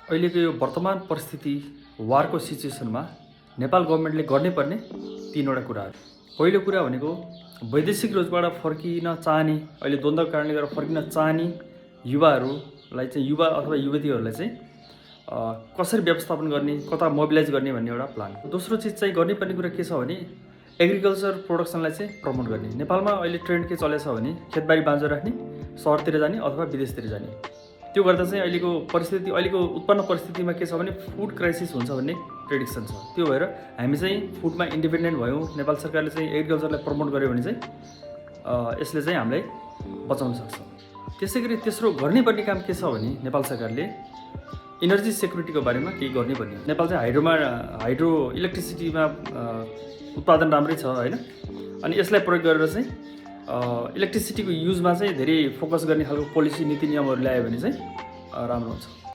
अहिलेको यो वर्तमान परिस्थिति वारको सिचुएसनमा नेपाल गभर्मेन्टले गर्नुपर्ने तीनवटा कुराहरू। पहिलो कुरा भनेको वैदेशिक रोजबाट फर्किन चाहने, अहिले द्वन्द्वको कारणले गर्दा फर्किन चाहने युवाहरूलाई चाहिँ, युवा अथवा युवतीहरूलाई चाहिँ कसरी व्यवस्थापन गर्ने, कता मोबिलाइज गर्ने भन्ने एउटा प्लान। दोस्रो चिज चाहिँ गर्नुपर्ने कुरा के छ भने एग्रिकल्चर प्रोडक्सनलाई चाहिँ प्रमोट गर्ने। नेपालमा अहिले ट्रेन्ड के चलेछ भने खेतबारी बाँझो राख्ने, सहरतिर जाने अथवा विदेशतिर जाने। त्यो गर्दा चाहिँ अहिलेको उत्पन्न परिस्थितिमा के छ भने फुड क्राइसिस हुन्छ भन्ने प्रेडिक्सन छ। त्यो भएर हामी चाहिँ फुडमा इन्डिपेन्डेन्ट भयौँ, नेपाल सरकारले चाहिँ एग्रिकल्चरलाई प्रमोट गर्यो भने चाहिँ यसले चाहिँ हामीलाई बचाउन सक्छ। त्यसै गरी तेस्रो गर्नुपर्ने काम के छ भने नेपाल सरकारले इनर्जी सेक्युरिटीको बारेमा केही गर्ने भन्ने। नेपाल चाहिँ हाइड्रो इलेक्ट्रिसिटीमा उत्पादन राम्रै छ होइन, अनि यसलाई प्रयोग गरेर चाहिँ इलेक्ट्रिसिटीको युजमा चाहिँ धेरै फोकस गर्ने खालको पोलिसी नीति नियमहरू ल्यायो भने चाहिँ राम्रो हुन्छ।